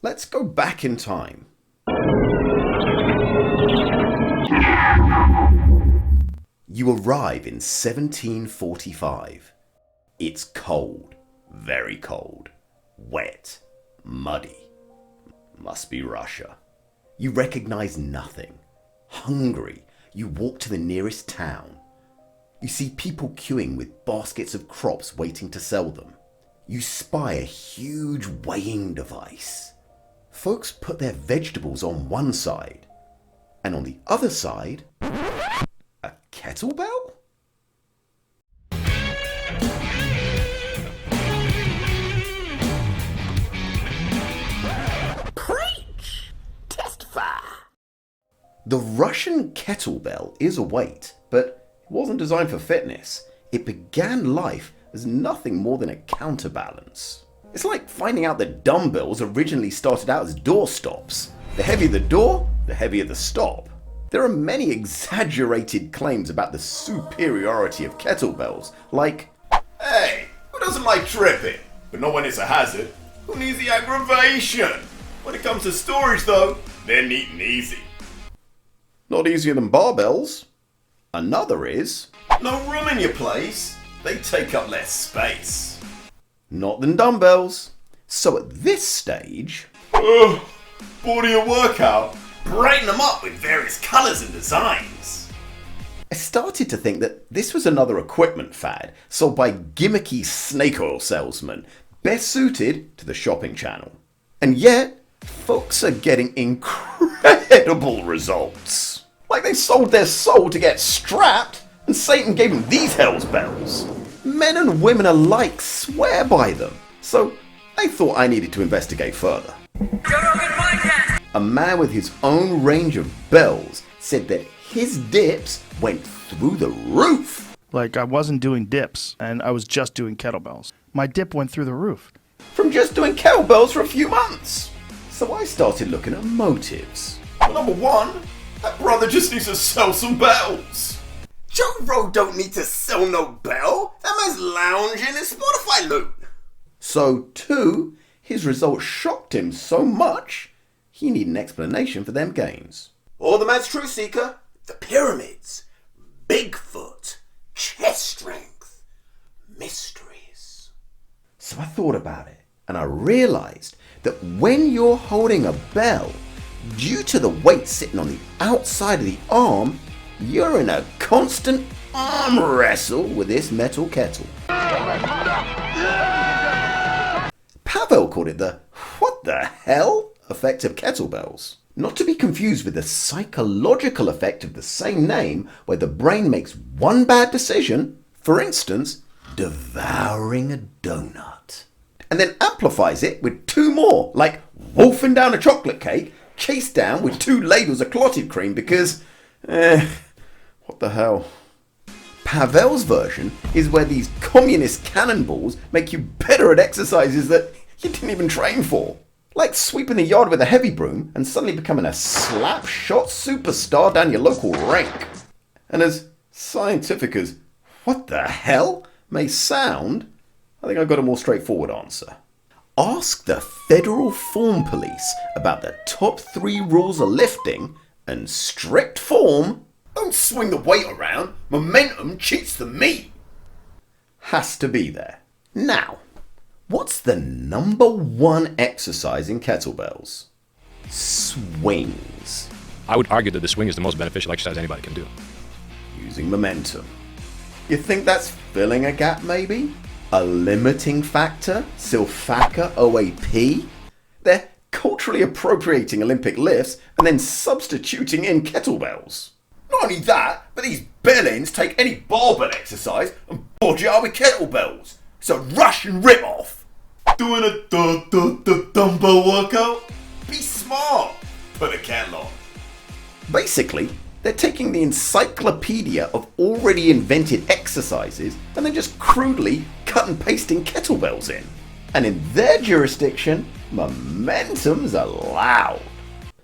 Let's go back in time. You arrive in 1745. It's cold, very cold, wet, muddy. Must be Russia. You recognize nothing. Hungry, you walk to the nearest town. You see people queuing with baskets of crops waiting to sell them. You spy a huge weighing device. Folks put their vegetables on one side, and on the other side, a kettlebell? Preach! Testify! The Russian kettlebell is a weight, but it wasn't designed for fitness. It began life as nothing more than a counterbalance. It's like finding out that dumbbells originally started out as doorstops. The heavier the door, the heavier the stop. There are many exaggerated claims about the superiority of kettlebells, like, hey, who doesn't like tripping? But not when it's a hazard. Who needs the aggravation? When it comes to storage though, they're neat and easy. not easier than barbells. Another is, no room in your place. They take up less space. not than dumbbells. So at this stage, Body a workout. Brighten them up with various colours and designs. I started to think that this was another equipment fad sold by gimmicky snake oil salesmen, best suited to the shopping channel. And yet, folks are getting incredible results. Like they sold their soul to get strapped, and Satan gave them these hell's bells. Men and women alike swear by them. So I thought I needed to investigate further. A man with his own range of bells said that his dips went through the roof. Like I wasn't doing dips, and I was just doing kettlebells. My dip went through the roof. From just doing kettlebells for a few months. So I started looking at motives. Well, number one, that brother just needs to sell some bells. Joe Rogan don't need to sell no bell. That man's lounging in Spotify loot. So two, his results shocked him so much, he needed an explanation for them gains. Or the man's truth seeker. The pyramids. Bigfoot. Chest strength. Mysteries. So I thought about it, and I realized that when you're holding a bell, due to the weight sitting on the outside of the arm, you're in a constant arm wrestle with this metal kettle. Pavel called it the "what the hell" effect of kettlebells. Not to be confused with the psychological effect of the same name, where the brain makes one bad decision, for instance, devouring a donut, and then amplifies it with two more, like wolfing down a chocolate cake, chased down with 2 ladles of clotted cream because, what the hell. Pavel's version is where these communist cannonballs make you better at exercises that you didn't even train for. Like sweeping the yard with a heavy broom and suddenly becoming a slap-shot superstar down your local rink. And as scientific as "what the hell" may sound, I think I've got a more straightforward answer. Ask the Federal Form Police about the top 3 rules of lifting, and strict form Don't swing the weight around. Momentum cheats the meat. has to be there. Now, what's the number 1 exercise in kettlebells? Swings. I would argue that the swing is the most beneficial exercise anybody can do. Using momentum. You think that's filling a gap maybe? A limiting factor? Silfaca OAP? They're culturally appropriating Olympic lifts and then substituting in kettlebells. Not only that, but these bellends take any barbell exercise and bodge it out with kettlebells. It's a Russian rip-off. Doing a dumbbell workout? Be smart. Put a kettle on. Basically, they're taking the encyclopedia of already invented exercises and then just crudely cut and pasting kettlebells in. And in their jurisdiction, momentum's allowed.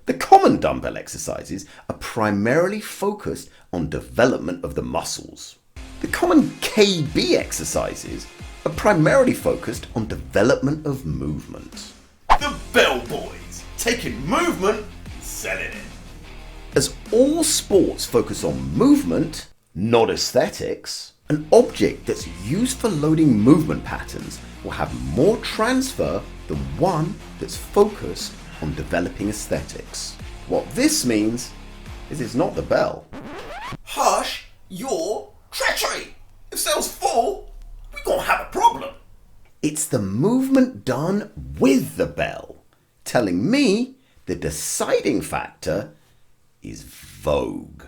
The common dumbbell exercises are primarily focused on development of the muscles. The common KB exercises are primarily focused on development of movement. The Bell Boys. taking movement and selling it. As all sports focus on movement, not aesthetics, an object that's used for loading movement patterns will have more transfer than one that's focused on developing aesthetics. What this means is it's not the bell. Hush your treachery. If cells fall, we gonna have a problem. It's the movement done with the bell, telling me the deciding factor is vogue.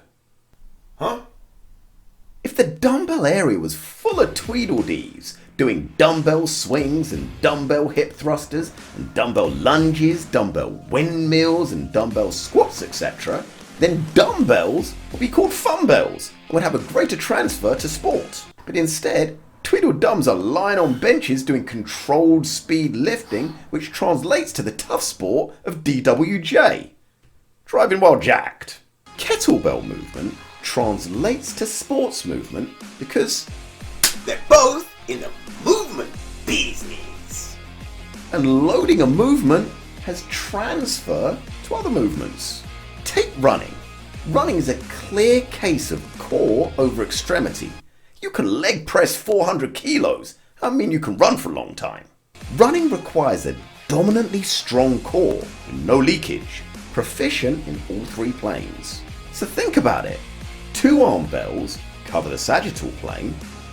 Huh? If the dumbbell area was full of Tweedledees doing dumbbell swings and dumbbell hip thrusters and dumbbell lunges, dumbbell windmills and dumbbell squats, etc., then dumbbells would be called funbells and would have a greater transfer to sport. But instead, Tweedledums are lying on benches doing controlled speed lifting, which translates to the tough sport of DWJ, driving while jacked. Kettlebell movement translates to sports movement because They're both in the movement business. and loading a movement has transfer to other movements. Take running. Running is a clear case of core over extremity. You can leg press 400 kilos. I mean, you can run for a long time. Running requires a dominantly strong core with no leakage, proficient in all three planes. So think about it. 2 arm bells cover the sagittal plane,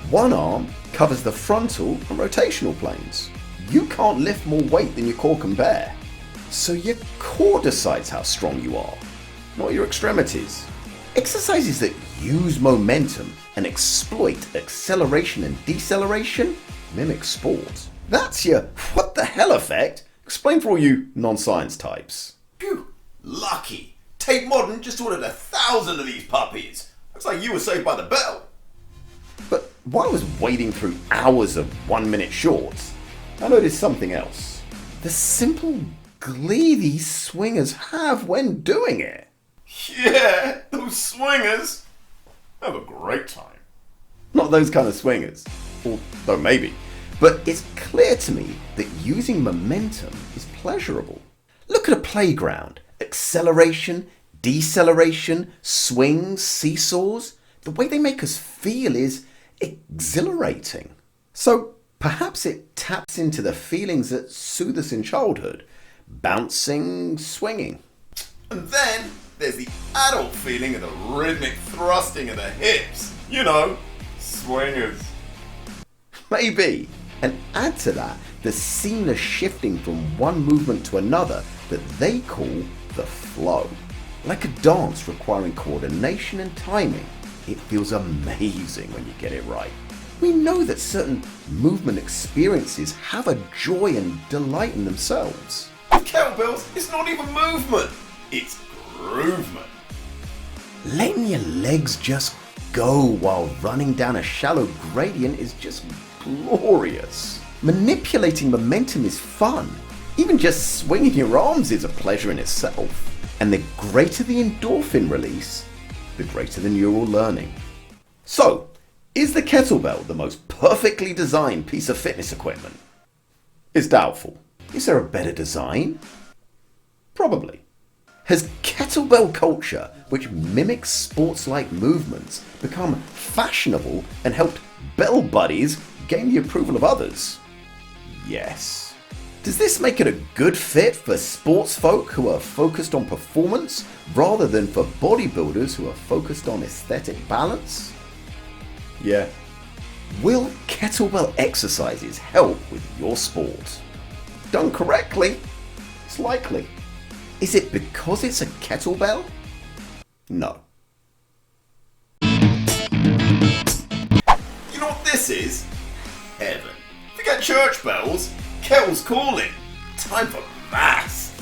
1 arm covers the frontal and rotational planes. You can't lift more weight than your core can bear. So your core decides how strong you are, not your extremities. Exercises that use momentum and exploit acceleration and deceleration mimic sport. That's your what the hell effect, explained for all you non-science types. Phew, lucky. Tate Modern just ordered 1,000 of these puppies. Looks like you were saved by the bell. But while I was wading through hours of 1-minute shorts, I noticed something else. The simple glee these swingers have when doing it. Yeah, those swingers have a great time. Not those kind of swingers, although maybe. But it's clear to me that using momentum is pleasurable. Look at a playground. Acceleration, deceleration, swings, seesaws. The way they make us feel is exhilarating. So perhaps it taps into the feelings that soothe us in childhood. Bouncing, swinging. And then there's the adult feeling of the rhythmic thrusting of the hips. You know, swingers. Maybe. And add to that the seamless shifting from one movement to another that they call the flow. Like a dance requiring coordination and timing, it feels amazing when you get it right. We know that certain movement experiences have a joy and delight in themselves. With kettlebells, it's not even movement, it's groovement. Letting your legs just go while running down a shallow gradient is just glorious. Manipulating momentum is fun. Even just swinging your arms is a pleasure in itself. And the greater the endorphin release, the greater the neural learning. So, is the kettlebell the most perfectly designed piece of fitness equipment? It's doubtful. Is there a better design? Probably. Has kettlebell culture, which mimics sports-like movements, become fashionable and helped bell buddies gain the approval of others? Yes. Does this make it a good fit for sports folk who are focused on performance rather than for bodybuilders who are focused on aesthetic balance? Yeah. Will kettlebell exercises help with your sport? Done correctly, it's likely. Is it because it's a kettlebell? No. You know what this is? Heaven. Forget church bells, kettle's calling. Time for mass.